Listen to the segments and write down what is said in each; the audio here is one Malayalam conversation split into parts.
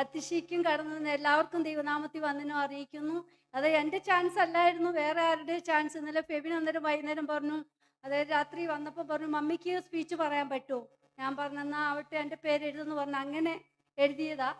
അതിശയിക്കും കടന്നു എല്ലാവർക്കും ദൈവനാമത്തിൽ വന്ദനം അറിയിക്കുന്നു. അത് എൻ്റെ ചാൻസ് അല്ലായിരുന്നു, വേറെ ആരുടെ ചാൻസ്. ഇന്നലെ ഫെബിൻ അന്നേരം വൈകുന്നേരം പറഞ്ഞു, അതായത് രാത്രി വന്നപ്പോൾ പറഞ്ഞു, മമ്മിക്ക് സ്പീച്ച് പറയാൻ പറ്റുമോ? ഞാൻ പറഞ്ഞു എന്നാൽ ആവട്ടെ, എൻ്റെ പേര് എഴുതുന്നു പറഞ്ഞു. അങ്ങനെ എഴുതിയതാ.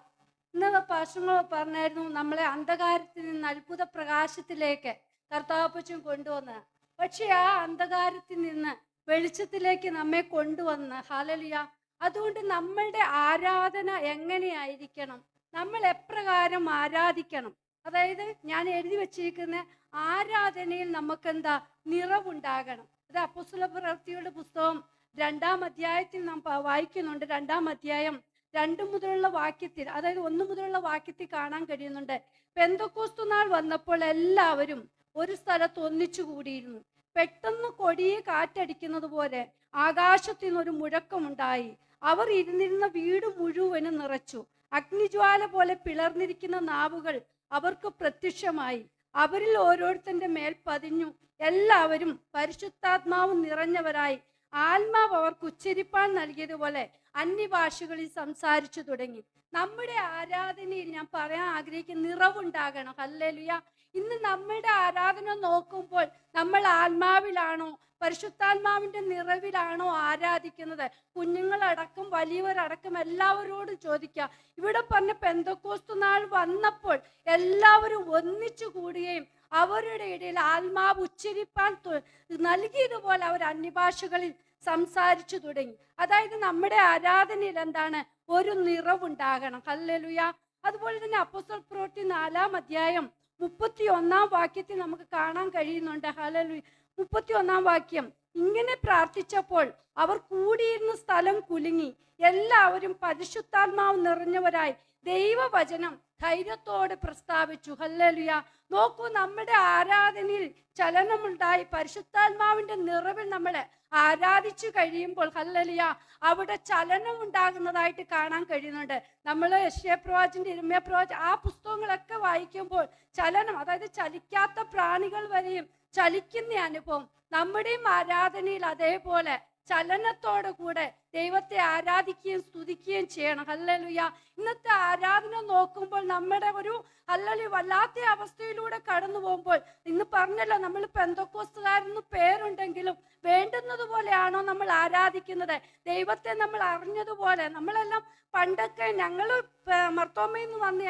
ഇന്ന് പാസ്റ്റർ പറഞ്ഞായിരുന്നു നമ്മളെ അന്ധകാരത്തിൽ നിന്ന് അത്ഭുത പ്രകാശത്തിലേക്ക് കർത്താവപ്പച്ചും കൊണ്ടുവന്നത്. പക്ഷെ ആ അന്ധകാരത്തിൽ നിന്ന് വെളിച്ചത്തിലേക്ക് നമ്മെ കൊണ്ടുവന്ന് ഹല്ലേലൂയ. അതുകൊണ്ട് നമ്മളുടെ ആരാധന എങ്ങനെയായിരിക്കണം, നമ്മൾ എപ്രകാരം ആരാധിക്കണം, അതായത് ഞാൻ എഴുതി വച്ചിരിക്കുന്ന ആരാധനയിൽ നമുക്കെന്താ നിറവുണ്ടാകണം. അത് അപ്പോസ്തല പ്രവൃത്തിയുടെ പുസ്തകം 2-ാം അധ്യായത്തിൽ നാം വായിക്കുന്നുണ്ട്. 2-ാം അധ്യായം 2 മുതലുള്ള വാക്യത്തിൽ, അതായത് 1 മുതലുള്ള വാക്യത്തിൽ കാണാൻ കഴിയുന്നുണ്ട്. പെന്തക്കോസ്തു നാൾ വന്നപ്പോൾ എല്ലാവരും ഒരു സ്ഥലത്ത് ഒന്നിച്ചു കൂടിയിരുന്നു. പെട്ടെന്ന് കൊടിയെ കാറ്റടിക്കുന്നത് പോലെ ആകാശത്തിൽ നിന്നൊരു മുഴക്കമുണ്ടായി. അവർ ഇരുന്നിരുന്ന വീട് മുഴുവനും നിറച്ചു. അഗ്നിജ്വാല പോലെ പിളർന്നിരിക്കുന്ന നാവുകൾ അവർക്ക് പ്രത്യക്ഷമായി. അവരിൽ ഓരോരുത്തന്റെ മേൽ പതിഞ്ഞു. എല്ലാവരും പരിശുദ്ധാത്മാവ് നിറഞ്ഞവരായി. ആത്മാവ് അവർക്ക് ഉച്ചരിപ്പാൻ നൽകിയതുപോലെ അന്യഭാഷകളിൽ സംസാരിച്ചു തുടങ്ങി. നമ്മുടെ ആരാധനയിൽ ഞാൻ പറയാൻ ആഗ്രഹിക്കുന്ന നിറവുണ്ടാകണം. ഹല്ലേലൂയ. ഇന്ന് നമ്മുടെ ആരാധന നോക്കുമ്പോൾ നമ്മൾ ആത്മാവിലാണോ, പരിശുദ്ധാത്മാവിന്റെ നിറവിലാണോ ആരാധിക്കുന്നത്? കുഞ്ഞുങ്ങളടക്കം വലിയവരടക്കം എല്ലാവരോടും ചോദിക്കുക. ഇവിടെ പറഞ്ഞ പെന്തക്കോസ്തു നാൾ വന്നപ്പോൾ എല്ലാവരും ഒന്നിച്ചു കൂടുകയും അവരുടെ ഇടയിൽ ആത്മാവ് ഉച്ചരിപ്പാൻ നൽകിയതുപോലെ അവർ അന്യഭാഷകളിൽ സംസാരിച്ചു തുടങ്ങി. അതായത് നമ്മുടെ ആരാധനയിൽ എന്താണ്? ഒരു നിറവുണ്ടാകണം. ഹല്ലേലൂയ. അതുപോലെ തന്നെ അപ്പോസ്തല പ്രവൃത്തി 4-ാം അധ്യായം 31-ാം വാക്യത്തിൽ നമുക്ക് കാണാൻ കഴിയുന്നുണ്ട്. ഹല്ലേലൂയ. 31-ാം വാക്യം, ഇങ്ങനെ പ്രാർത്ഥിച്ചപ്പോൾ അവർ കൂടിയിരുന്ന സ്ഥലം കുലുങ്ങി. എല്ലാവരും പരിശുദ്ധാത്മാവ് നിറഞ്ഞവരായി ദൈവവചനം ധൈര്യത്തോടെ പ്രസ്താവിച്ചു. ഹല്ലേലൂയ. നോക്കൂ, നമ്മുടെ ആരാധനയിൽ ചലനമുണ്ടായി. പരിശുദ്ധാത്മാവിന്റെ നിറവിൽ നമ്മളെ ആരാധിച്ചു കഴിയുമ്പോൾ ഹല്ലേലൂയ അവിടെ ചലനം ഉണ്ടാകുന്നതായിട്ട് കാണാൻ കഴിയുന്നുണ്ട്. നമ്മൾ യെശയ്യാ പ്രവാചകന്റെ, യിരെമ്യാ പ്രവാചകൻ ആ പുസ്തകങ്ങളൊക്കെ വായിക്കുമ്പോൾ ചലനം, അതായത് ചലിക്കാത്ത പ്രാണികൾ വരെയും ചലിക്കുന്ന അനുഭവം. നമ്മുടെയും ആരാധനയിൽ അതേപോലെ ചലനത്തോടു കൂടെ ദൈവത്തെ ആരാധിക്കുകയും സ്തുതിക്കുകയും ചെയ്യണം. ഹല്ലേലൂയ. ഇന്നത്തെ ആരാധന നോക്കുമ്പോൾ നമ്മുടെ ഒരു ഹല്ലേലൂയ വല്ലാത്ത അവസ്ഥയിലൂടെ കടന്നു പോകുമ്പോൾ, ഇന്ന് പറഞ്ഞല്ലോ നമ്മൾ പെന്തക്കോസ്തുകാരെന്ന് പേരുണ്ടെങ്കിലും വേണ്ടുന്നത് പോലെയാണോ നമ്മൾ ആരാധിക്കുന്നത്? ദൈവത്തെ നമ്മൾ അറിഞ്ഞതുപോലെ നമ്മളെല്ലാം പണ്ടൊക്കെ ഞങ്ങൾ മർത്തോമയിൽ നിന്ന് വന്ന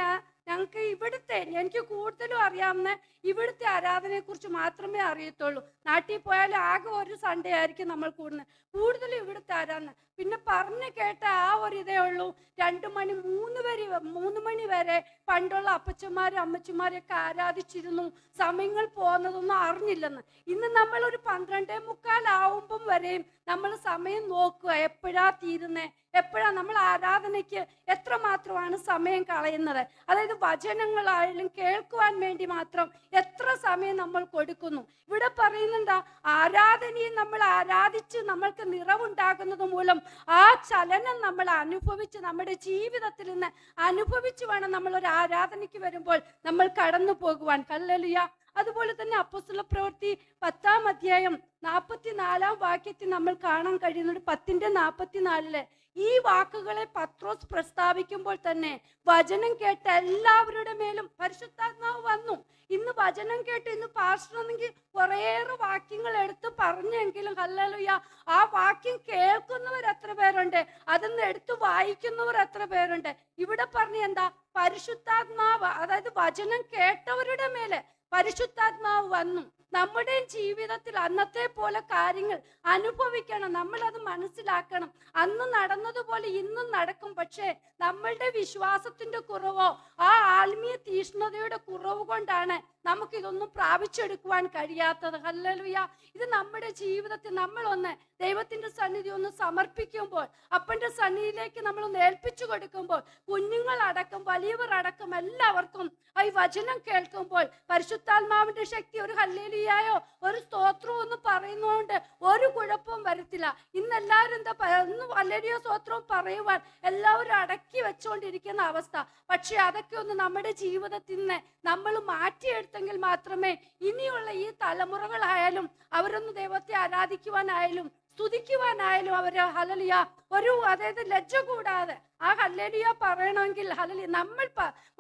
ഞങ്ങൾക്ക് ഇവിടുത്തെ, എനിക്ക് കൂടുതലും അറിയാവുന്ന ഇവിടുത്തെ ആരാധനയെ കുറിച്ച് മാത്രമേ അറിയത്തുള്ളൂ. നാട്ടിൽ പോയാലും ആകെ ഒരു സൺഡേ ആയിരിക്കും നമ്മൾ കൂടുന്നത്. കൂടുതലും ഇവിടുത്തെ ആരാധന പിന്നെ പറഞ്ഞു കേട്ട ആ ഒരു ഇതേ ഉള്ളൂ. 2 മണി 3 മണി വരെ പണ്ടുള്ള അപ്പച്ചന്മാരും അമ്മച്ചിമാരെയൊക്കെ ആരാധിച്ചിരുന്നു. സമയങ്ങൾ പോകുന്നതൊന്നും അറിഞ്ഞില്ലെന്ന്. ഇന്ന് നമ്മൾ ഒരു 12:45 ആവുമ്പം വരെയും നമ്മൾ സമയം നോക്കുക, എപ്പോഴാ തീരുന്നേ, എപ്പോഴാ നമ്മൾ ആരാധനയ്ക്ക് എത്രമാത്രമാണ് സമയം കളയുന്നത്. അതായത് വചനങ്ങളായാലും കേൾക്കുവാൻ വേണ്ടി മാത്രം എത്ര സമയം നമ്മൾ കൊടുക്കുന്നു. ഇവിടെ പറയുന്നുണ്ടാ, ആരാധനയിൽ നമ്മൾ ആരാധിച്ച് നമ്മൾക്ക് നിറവുണ്ടാകുന്നത് മൂലം ആ ചലനം നമ്മൾ അനുഭവിച്ച് നമ്മുടെ ജീവിതത്തിൽ നിന്ന് അനുഭവിച്ച് വേണം നമ്മൾ ഒരു ആരാധനയ്ക്ക് വരുമ്പോൾ നമ്മൾ കടന്നു പോകുവാൻ. ഹല്ലേലൂയ. അതുപോലെ തന്നെ അപ്പോസ്തല പ്രവൃത്തി 10-ാം അധ്യായം 44-ാം വാക്യത്തിൽ നമ്മൾ കാണാൻ കഴിയുന്നുണ്ട്. 10:44 ഈ വാക്കുകളെ പത്രോസ് പ്രസ്താവിക്കുമ്പോൾ തന്നെ വചനം കേട്ട എല്ലാവരുടെ മേലും പരിശുദ്ധാത്മാവ് വന്നു. ഇന്ന് വചനം കേട്ട് ഇന്ന് പാസ്റ്ററാണെങ്കിൽ കുറേയേറെ വാക്യങ്ങൾ എടുത്ത് പറഞ്ഞെങ്കിലും ഹല്ലേലൂയ ആ വാക്യം കേൾക്കുന്നവർ എത്ര പേരുണ്ട്, അതൊന്ന് എടുത്ത് വായിക്കുന്നവർ എത്ര പേരുണ്ട്? ഇവിടെ പറഞ്ഞ എന്താ? പരിശുദ്ധാത്മാവ്, അതായത് വചനം കേട്ടവരുടെ മേലെ പരിശുദ്ധാത്മാവ് വന്നു. നമ്മുടെ ജീവിതത്തിൽ അന്നത്തെ പോലെ കാര്യങ്ങൾ അനുഭവിക്കണം, നമ്മളത് മനസ്സിലാക്കണം. അന്ന് നടന്നതുപോലെ ഇന്നും നടക്കും. പക്ഷേ നമ്മളുടെ വിശ്വാസത്തിന്റെ കുറവോ ആ ആത്മീയ തീഷ്ണതയുടെ കുറവ് കൊണ്ടാണ് നമുക്കിതൊന്നും പ്രാപിച്ചെടുക്കുവാൻ കഴിയാത്തത്. ഹല്ലേലൂയ. ഇത് നമ്മുടെ ജീവിതത്തിൽ നമ്മളൊന്ന് ദൈവത്തിന്റെ സന്നിധി ഒന്ന് സമർപ്പിക്കുമ്പോൾ, അപ്പന്റെ സന്നിധിയിലേക്ക് നമ്മളൊന്ന് ഏൽപ്പിച്ചു കൊടുക്കുമ്പോൾ, കുഞ്ഞുങ്ങളടക്കം വലിയവർ അടക്കം എല്ലാവർക്കും ഈ വചനം കേൾക്കുമ്പോൾ പരിശുദ്ധാത്മാവിന്റെ ശക്തി, ഒരു ഹല്ലേലൂയായോ ഒരു സ്തോത്രവും ഒന്ന് പറയുന്നതുകൊണ്ട് ഒരു കുഴപ്പവും വരത്തില്ല. ഇന്ന് എല്ലാവരും എന്താ ഒന്ന് ഹല്ലേലൂയ സ്തോത്രവും പറയുവാൻ എല്ലാവരും അടക്കി വെച്ചുകൊണ്ടിരിക്കുന്ന അവസ്ഥ. പക്ഷെ അതൊക്കെ ഒന്ന് നമ്മുടെ ജീവിതത്തിൽ നിന്ന് നമ്മൾ മാറ്റിയെടുത്തെങ്കിൽ മാത്രമേ ഇനിയുള്ള ഈ തലമുറകളായാലും അവരൊന്ന് ദൈവത്തെ ആരാധിക്കുവാനായാലും സ്തുതിക്കുവാനായാലും അവര് ഹല്ലേലൂയ ഒരു അതായത് ലജ്ജ കൂടാതെ ആ ഹല്ലേലൂയ പറയണമെങ്കിൽ ഹല്ലേലൂയ നമ്മൾ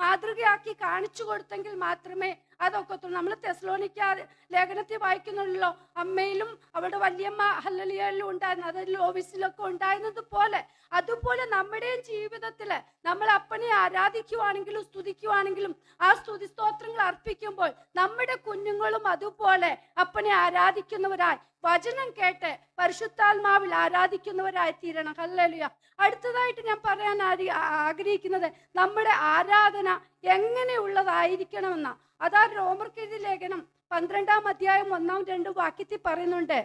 മാതൃകയാക്കി കാണിച്ചു കൊടുത്തെങ്കിൽ മാത്രമേ അതൊക്കത്തുള്ളൂ. നമ്മൾ തെസ്സലോനിക്ക ലേഖനത്തിൽ വായിക്കുന്നുള്ളൂ, അമ്മയിലും അവരുടെ വല്യമ്മ ഹല്ലേലൂയയിലും ഉണ്ടായിരുന്നു, അതായത് ഓഫീസിലൊക്കെ ഉണ്ടായിരുന്നത് പോലെ അതുപോലെ നമ്മുടെ ജീവിതത്തില് നമ്മൾ അപ്പനെ ആരാധിക്കുവാണെങ്കിലും സ്തുതിക്കുവാണെങ്കിലും ആ സ്തുതി സ്തോത്രങ്ങൾ അർപ്പിക്കുമ്പോൾ നമ്മുടെ കുഞ്ഞുങ്ങളും അതുപോലെ അപ്പനെ ആരാധിക്കുന്നവരായി വചനം കേട്ട് പരിശുദ്ധാത്മാവിൽ ആരാധിക്കുന്നവരായി തീരണം. ഹല്ലേലൂയ. അടുത്തതായിട്ട് ഞാൻ പറയാൻ ആഗ്രഹിക്കുന്നത് നമ്മുടെ ആരാധന എങ്ങനെയുള്ളതായിരിക്കണമെന്ന. അതാ റോമർക്കെഴുതിയ ലേഖനം 12-ാം അധ്യായം 1-2 വാക്യത്തിൽ പറയുന്നുണ്ട്,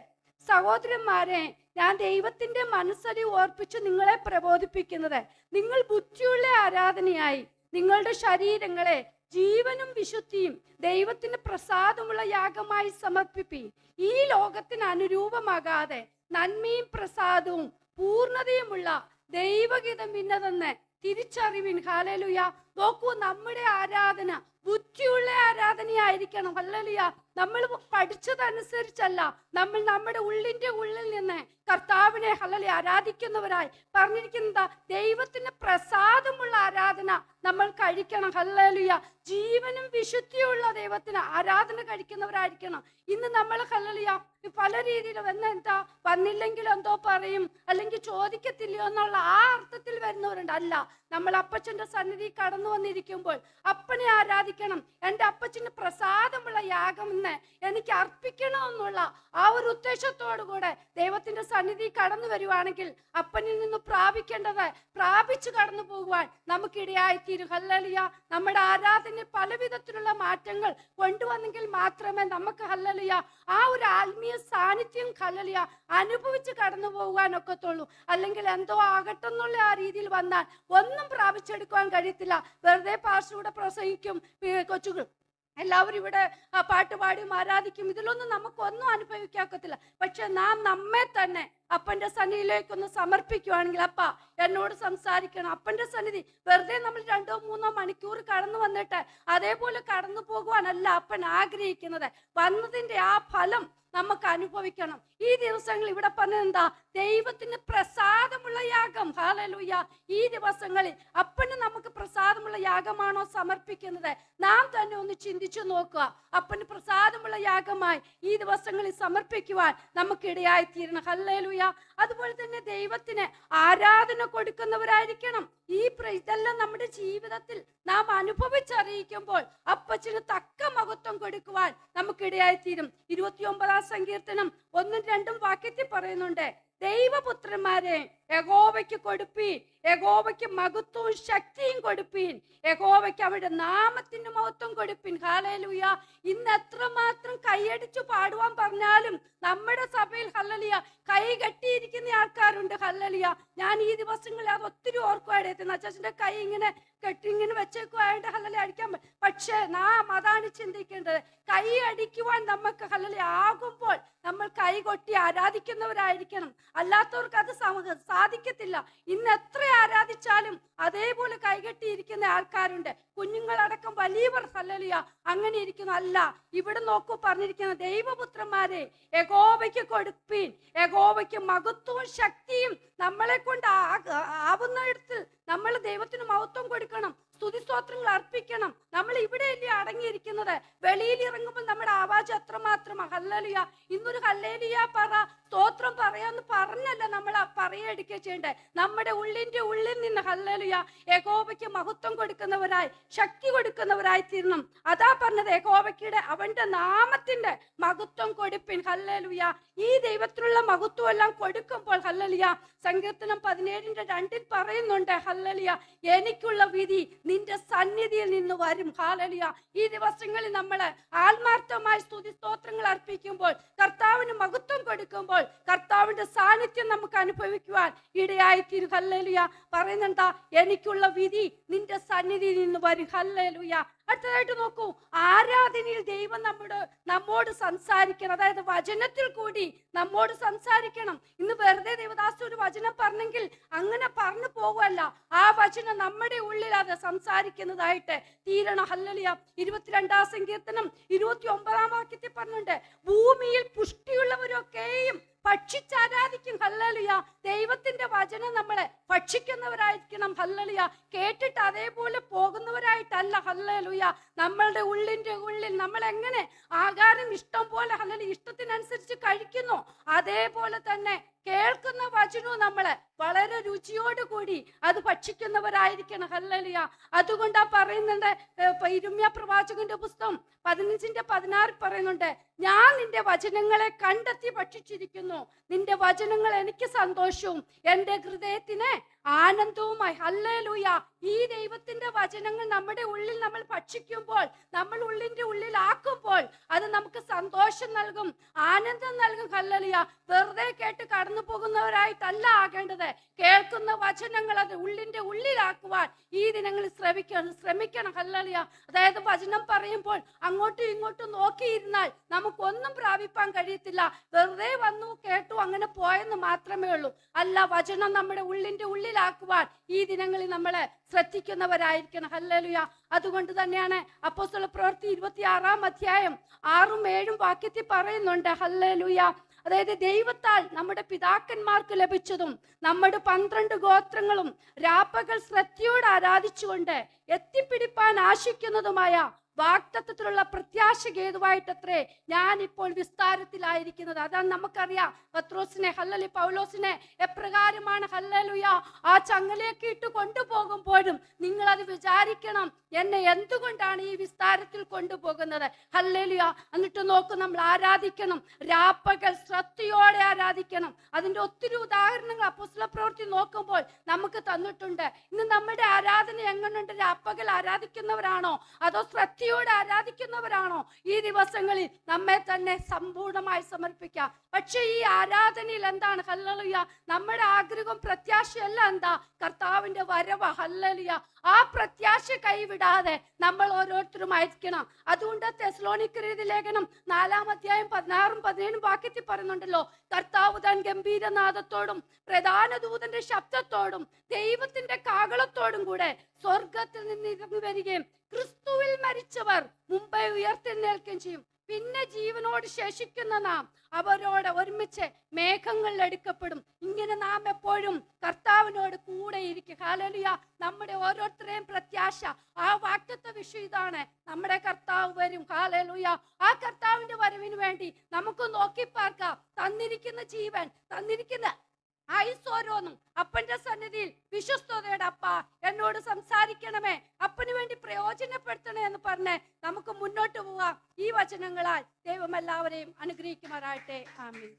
സഹോദരന്മാരെ, ഞാൻ ദൈവത്തിന്റെ മനസ്സരി ഓർപ്പിച്ച് നിങ്ങളെ പ്രബോധിപ്പിക്കുന്നത്, നിങ്ങൾ ബുദ്ധിയുള്ള ആരാധനയായി നിങ്ങളുടെ ശരീരങ്ങളെ ജീവനും വിശുദ്ധിയും ദൈവത്തിന് പ്രസാദമുള്ള യാഗമായി സമർപ്പിപ്പീൻ. ഈ ലോകത്തിന് അനുരൂപമാകാതെ നന്മയും പ്രസാദവും പൂർണ്ണതയുമുള്ള ദൈവഗീതം ഇന്നതെന്ന് തിരിച്ചറിവിൻ. ഹല്ലേലൂയ. നോക്കൂ, നമ്മുടെ ആരാധന ബുദ്ധിയുള്ള ആരാധനയായിരിക്കണം. ഹല്ലേലൂയ. നമ്മൾ പഠിച്ചതനുസരിച്ചല്ല, നമ്മൾ നമ്മുടെ ഉള്ളിന്റെ ഉള്ളിൽ നിന്ന് കർത്താവിനെ ഹല്ലേലൂയ ആരാധിക്കുന്നവരായി പറഞ്ഞിരിക്കുന്നത്. ദൈവത്തിന് പ്രസാദമുള്ള ആരാധന നമ്മൾ കഴിക്കണം. ഹല്ലേലൂയ. ജീവനും വിശുദ്ധിയുള്ള ദൈവത്തിന് ആരാധന കഴിക്കുന്നവരായിരിക്കണം. ഇന്ന് നമ്മൾ ഹല്ലേലൂയ പല രീതിയിലും എന്താ വന്നില്ലെങ്കിൽ എന്തോ പറയും, അല്ലെങ്കിൽ ചോദിക്കത്തില്ലയോ എന്നുള്ള ആ അർത്ഥത്തിൽ വരുന്നവരുണ്ട്. അല്ല, നമ്മൾ അപ്പച്ചന്റെ സന്നിധി കടന്നു വന്നിരിക്കുമ്പോൾ അപ്പനെ ആരാധിക്കണം. എൻ്റെ അപ്പച്ചന് പ്രസാദമുള്ള യാഗം ഇന്ന് എനിക്ക് അർപ്പിക്കണമെന്നുള്ള ആ ഒരു ഉദ്ദേശത്തോടു കൂടെ ദൈവത്തിന്റെ സന്നിധി കടന്നു വരുവാണെങ്കിൽ അപ്പനിൽ നിന്ന് പ്രാപിക്കേണ്ടത് പ്രാപിച്ചു കടന്നു പോകുവാൻ നമുക്കിടയായിത്തീരും. ഹല്ലേലൂയ. നമ്മുടെ ആരാധന പല വിധത്തിലുള്ള മാറ്റങ്ങൾ കൊണ്ടുവന്നെങ്കിൽ മാത്രമേ നമുക്ക് ഹല്ലേലൂയ ആ ഒരു ആത്മീയ സാന്നിധ്യം ഹല്ലേലൂയ അനുഭവിച്ച് കടന്നു പോകാൻ ഒക്കത്തുള്ളൂ. അല്ലെങ്കിൽ എന്തോ ആകട്ടെന്നുള്ള ആ രീതിയിൽ വന്നാൽ ഒന്നും പ്രാപിച്ചെടുക്കുവാൻ കഴിയത്തില്ല. വെറുതെ പാർശ്വൂടെ പ്രസംഗിക്കും, കൊച്ചുകൾ എല്ലാവരും ഇവിടെ പാട്ടുപാടിയും ആരാധിക്കും, ഇതിലൊന്നും നമുക്കൊന്നും അനുഭവിക്കാക്കത്തില്ല. പക്ഷെ നാം നമ്മെ തന്നെ അപ്പന്റെ സന്നിധിയിലേക്കൊന്ന് സമർപ്പിക്കുവാണെങ്കിൽ, അപ്പ എന്നോട് സംസാരിക്കണം. അപ്പന്റെ സന്നിധി വെറുതെ നമ്മൾ 2-3 മണിക്കൂർ കടന്നു വന്നിട്ട് അതേപോലെ കടന്നു പോകുവാനല്ല അപ്പൻ ആഗ്രഹിക്കുന്നത്. വന്നതിന്റെ ആ ഫലം നമുക്ക് അനുഭവിക്കണം. ഈ ദിവസങ്ങൾ ഇവിടെ പറഞ്ഞെന്താ? ദൈവത്തിന് പ്രസാദമുള്ള യാഗം. ഹല്ലേലൂയ. ഈ ദിവസങ്ങളിൽ അപ്പന് നമുക്ക് പ്രസാദമുള്ള യാഗമാണോ സമർപ്പിക്കുന്നത്? നാം തന്നെ ഒന്ന് ചിന്തിച്ചു നോക്കുക. അപ്പന് പ്രസാദമുള്ള യാഗമായി ഈ ദിവസങ്ങളിൽ സമർപ്പിക്കുവാൻ നമുക്കിടയായി തീരണം. ഹല്ലേലൂയ. അതുപോലെ തന്നെ ദൈവത്തിന് ആരാധന കൊടുക്കുന്നവരായിരിക്കണം. ഇതെല്ലാം നമ്മുടെ ജീവിതത്തിൽ നാം അനുഭവിച്ചറിയിക്കുമ്പോൾ അപ്പച്ചന് തക്ക മഹത്വം കൊടുക്കുവാൻ നമുക്കിടയായി തീരും. 29-ാം സങ്കീർത്തനം 1-2 വാക്യത്തിൽ പറയുന്നുണ്ട്, ദൈവപുത്രന്മാരെ യഹോവയ്ക്ക് കൊടുപ്പീൻ, യഹോവയ്ക്ക് മഹത്വവും ശക്തിയും കൊടുപ്പീൻ, യഹോവയ്ക്ക് അവരുടെ നാമത്തിന് മഹത്വം കൊടുപ്പീൻ. ഹല്ലേലൂയ. ഇന്ന് എത്രമാത്രം കൈയടിച്ചു പാടുവാൻ പറഞ്ഞാലും നമ്മുടെ സഭയിൽ ഹല്ലേലൂയ കൈ കെട്ടിയിരിക്കുന്ന ആൾക്കാരുണ്ട്. ഹല്ലേലൂയ. ഞാൻ ഈ ദിവസങ്ങളിൽ അത് ഒത്തിരി ഓർക്കുവായിരുന്നു. അച്ഛൻ്റെ കൈ ഇങ്ങനെ കെട്ടി ഇങ്ങനെ വെച്ചേക്കുവായിട്ട് ഹല്ലേലൂയ അടിക്കാൻ. പക്ഷേ നാം അതാണ് ചിന്തിക്കേണ്ടത്. കൈ അടിക്കുവാൻ നമുക്ക് ഹല്ലേലൂയ ആകുമ്പോൾ നമ്മൾ കൈ കൊട്ടി ആരാധിക്കുന്നവരായിരിക്കണം. അല്ലാത്തവർക്ക് അത് സാധിക്കത്തില്ല. ഇന്ന് എത്ര ആരാധിച്ചാലും അതേപോലെ കൈകെട്ടിയിരിക്കുന്ന ആൾക്കാരുണ്ട്. കുഞ്ഞുങ്ങളടക്കം വലിയവർ ഹല്ലേലൂയ അങ്ങനെ ഇരിക്കുന്നു. അല്ല, ഇവിടെ നോക്കൂ പറഞ്ഞിരിക്കുന്ന ദൈവപുത്രന്മാരെ യഹോവയ്ക്ക് കൊടുപ്പീൻ, യഹോവയ്ക്ക് മഹത്വവും ശക്തിയും. നമ്മളെ കൊണ്ട് ആവുന്നിടത്ത് നമ്മൾ ദൈവത്തിന് മഹത്വം കൊടുക്കണം, സ്തുതിസ്തോത്രങ്ങൾ അർപ്പിക്കണം. നമ്മൾ ഇവിടെയല്ലേ അടങ്ങിയിരിക്കുന്നത്. വെളിയിൽ ഇറങ്ങുമ്പോൾ നമ്മുടെ ആവാജ് എത്രമാത്രമാണ്. ഹല്ലേലൂയ. ഇന്നൊരു ഹല്ലേലൂയ പറ, സ്തോത്രം പറയാന്ന് പറഞ്ഞല്ല നമ്മൾ പറയെടുക്കുക ചെയ്യണ്ടേ. നമ്മുടെ ഉള്ളിന്റെ ഉള്ളിൽ നിന്ന് ഹല്ലേലൂയ യഹോവയ്ക്ക് മഹത്വം കൊടുക്കുന്നവരായി ശക്തി കൊടുക്കുന്നവരായി തീരണം. അതാ പറഞ്ഞത്, യഹോവയ്ക്ക് അവന്റെ നാമത്തിന്റെ മഹത്വം കൊടുപ്പിൻ. ഹല്ലേലൂയ. ഈ ദൈവത്തിനുള്ള മഹത്വം എല്ലാം കൊടുക്കുമ്പോൾ ഹല്ലേലൂയ സങ്കീർത്തനം 17-2 പറയുന്നുണ്ട്, ഹല്ലേലൂയ എനിക്കുള്ള വിധി നിന്റെ സന്നിധിയിൽ നിന്ന് വരും. ഹല്ലേലൂയ. ഈ ദിവസങ്ങളിൽ നമ്മൾ ആത്മാർത്ഥമായി സ്തുതി സ്തോത്രങ്ങൾ അർപ്പിക്കുമ്പോൾ, കർത്താവിന് മഹത്വം കൊടുക്കുമ്പോൾ കർത്താവിന്റെ സാന്നിധ്യം നമുക്ക് അനുഭവിക്കുവാൻ ഇടയായിത്തീരും. ഹല്ലേലൂയ. പറയുന്നെന്താ? എനിക്കുള്ള വിധി നിന്റെ സന്നിധിയിൽ നിന്ന് വരും. ഹല്ലേലൂയ. അടുത്തതായിട്ട് നോക്കൂ, ആരാധനയിൽ ദൈവം നമ്മോട് സംസാരിക്കണം. അതായത് വചനത്തിൽ കൂടി നമ്മോട് സംസാരിക്കണം. ഇന്ന് വെറുതെ ദേവദാസ് ഒരു വചനം പറഞ്ഞെങ്കിൽ അങ്ങനെ പറഞ്ഞു പോകുമല്ല, ആ വചനം നമ്മുടെ ഉള്ളിൽ അത് സംസാരിക്കുന്നതായിട്ട് തീരണം. ഹല്ലേലൂയ. 22-ാം സങ്കീർത്തനം 29-ാം വാക്യത്തിൽ പറഞ്ഞുണ്ട്, ഭൂമിയിൽ പുഷ്ടിയുള്ളവരൊക്കെയും ഭക്ഷിച്ചാരാധിക്കും. ഹല്ലേലൂയ. ദൈവത്തിന്റെ വചനം നമ്മളെ ഭക്ഷിക്കുന്നവരായിരിക്കണം. ഹല്ലേലൂയ. കേട്ടിട്ട് അതേപോലെ പോകുന്നവരായിട്ടല്ല. ഹല്ലേലൂയ. നമ്മളുടെ ഉള്ളിന്റെ ഉള്ളിൽ നമ്മൾ എങ്ങനെ ആഹാരം ഇഷ്ടം പോലെ ഹല്ലേലൂയ ഇഷ്ടത്തിനനുസരിച്ച് കഴിക്കുന്നു, അതേപോലെ തന്നെ കേൾക്കുന്ന വചനവും നമ്മളെ വളരെ രുചിയോടുകൂടി അത് ഭക്ഷിക്കുന്നവരായിരിക്കണം. ഹല്ലേലൂയ. അതുകൊണ്ടാ പറയുന്നുണ്ട്, ഇരിമ്യാ പ്രവാചകന്റെ പുസ്തകം 15:16 പറയുന്നുണ്ട്, ഞാൻ നിന്റെ വചനങ്ങളെ കണ്ടെത്തി ഭക്ഷിച്ചിരിക്കുന്നു, നിന്റെ വചനങ്ങൾ എനിക്ക് സന്തോഷവും എൻ്റെ ഹൃദയത്തിന് ആനന്ദവുമായി. ഹല്ലേലൂയ. ഈ ദൈവത്തിന്റെ വചനങ്ങൾ നമ്മുടെ ഉള്ളിൽ നമ്മൾ ഭക്ഷിക്കുമ്പോൾ, നമ്മൾ ഉള്ളിന്റെ ഉള്ളിലാക്കുമ്പോൾ അത് നമുക്ക് സന്തോഷം നൽകും, ആനന്ദം നൽകും. ഹല്ലേലൂയ. വെറുതെ കേട്ട് കടന്നു പോകുന്നവരായിട്ടല്ല ആകേണ്ടത്. കേൾക്കുന്ന വചനങ്ങൾ അത് ഉള്ളിന്റെ ഉള്ളിലാക്കുവാൻ ഈ ദിനങ്ങളിൽ ശ്രമിക്കണം. ഹല്ലേലൂയ. അതായത് വചനം പറയുമ്പോൾ അങ്ങോട്ടും ഇങ്ങോട്ടും നോക്കിയിരുന്നാൽ നമുക്കൊന്നും പ്രാപിപ്പാൻ കഴിയത്തില്ല. വെറുതെ വന്നു കേട്ടു അങ്ങനെ പോയെന്ന് മാത്രമേ ഉള്ളൂ. അല്ല, വചനം നമ്മുടെ ഉള്ളിന്റെ ഉള്ളിലാക്കുവാൻ ഈ ദിനങ്ങളിൽ നമ്മളെ ശ്രദ്ധിക്കുന്നവരായിരിക്കണം. ഹല്ലേലൂയ. അതുകൊണ്ട് തന്നെയാണ് അപ്പോസ്തല പ്രവൃത്തി 26-ാം 6-7 വാക്യത്തിൽ പറയുന്നുണ്ട്. ഹല്ലേലൂയ. അതായത് ദൈവത്താൽ നമ്മുടെ പിതാക്കന്മാർക്ക് ലഭിച്ചതും നമ്മുടെ 12 ഗോത്രങ്ങളും രാപ്പകൽ ശ്രദ്ധയോടെ ആരാധിച്ചുകൊണ്ട് എത്തിപ്പിടിപ്പാൻ ആശിക്കുന്നതുമായ വാഗ്ദത്തത്തിലുള്ള പ്രത്യാശ ഹേതുവായിട്ടത്രേ ഞാൻ ഇപ്പോൾ വിസ്താരത്തിലായിരിക്കുന്നത്. അതാണ് നമുക്കറിയാം. പത്രോസിനെ ഹല്ലേലൂയ പൗലോസിനെ എപ്രകാരമാണ് ഹല്ലേലൂയ ആ ചങ്ങലയൊക്കെ ഇട്ട് കൊണ്ടുപോകുമ്പോഴും നിങ്ങൾ അത് വിചാരിക്കണം, എന്നെ എന്തുകൊണ്ടാണ് ഈ വിസ്താരത്തിൽ കൊണ്ടുപോകുന്നത്. ഹല്ലേലൂയ. എന്നിട്ട് നോക്കും, നമ്മൾ ആരാധിക്കണം, രാപ്പകൽ ശ്രദ്ധയോടെ ആരാധിക്കണം. അതിന്റെ ഒത്തിരി ഉദാഹരണങ്ങൾ അപ്പോസ്തല പ്രവൃത്തി നോക്കുമ്പോൾ നമുക്ക് തന്നിട്ടുണ്ട്. ഇന്ന് നമ്മുടെ ആരാധന എങ്ങനെയുണ്ട്? രാപ്പകൽ ആരാധിക്കുന്നവരാണോ അതോ ശ്രദ്ധയോടെ ആരാധിക്കുന്നവരാണോ? ഈ ദിവസങ്ങളിൽ നമ്മെ തന്നെ സമ്പൂർണമായി സമർപ്പിക്കാം. പക്ഷെ ഈ ആരാധനയിൽ എന്താണ്? ഹല്ലേലൂയ. നമ്മുടെ ആഗ്രഹം പ്രത്യാശയല്ല എന്താ? കർത്താവിന്റെ വരവ്. ഹല്ലേലൂയ. ആ പ്രത്യാശ കൈവിടാതെ നമ്മൾ ഓരോരുത്തരും ആയിരിക്കണം. അതുകൊണ്ട് തെസ്സലോനിക്കരുടെ ലേഖനം 4-ാം 16-17 വാക്യത്തിൽ പറയുന്നുണ്ടല്ലോ, കർത്താവ് താൻ ഗംഭീരനാദത്തോടും പ്രധാന ദൂതന്റെ ശബ്ദത്തോടും ദൈവത്തിന്റെ കാഹളത്തോടും കൂടെ സ്വർഗത്തിൽ നിന്ന് ഇറങ്ങി വരികയും ക്രിസ്തുവിൽ മരിച്ചവർ മുമ്പേ ഉയർത്തെഴുന്നേൽക്കുകയും ചെയ്യും. പിന്നെ ജീവനോട് ശേഷിക്കുന്ന നാം അവരോട് ഒരുമിച്ച് മേഘങ്ങളിൽ എടുക്കപ്പെടും. ഇങ്ങനെ നാം എപ്പോഴും കർത്താവിനോട് കൂടെ ഇരിക്കും. ഹല്ലേലൂയ. നമ്മുടെ ഓരോരുത്തരെയും പ്രത്യാശ, ആ വാഗ്ദത്ത വിഷയം ഇതാണ്, നമ്മുടെ കർത്താവ് വരും. ഹല്ലേലൂയ. ആ കർത്താവിന്റെ വരവിന് വേണ്ടി നമുക്ക് നോക്കിപ്പാർക്കാം. തന്നിരിക്കുന്ന ജീവൻ, തന്നിരിക്കുന്ന ഓരോന്നും അപ്പന്റെ സന്നിധിയിൽ വിശ്വസ്തയോടെ അപ്പ എന്നോട് സംസാരിക്കണമേ, അപ്പന് വേണ്ടി പ്രയോജനപ്പെടുത്തണേ എന്ന് പറഞ്ഞ് നമുക്ക് മുന്നോട്ട് പോവാം. ഈ വചനങ്ങളാൽ ദൈവം എല്ലാവരെയും അനുഗ്രഹിക്കുമാറാകട്ടെ. ആമേൻ.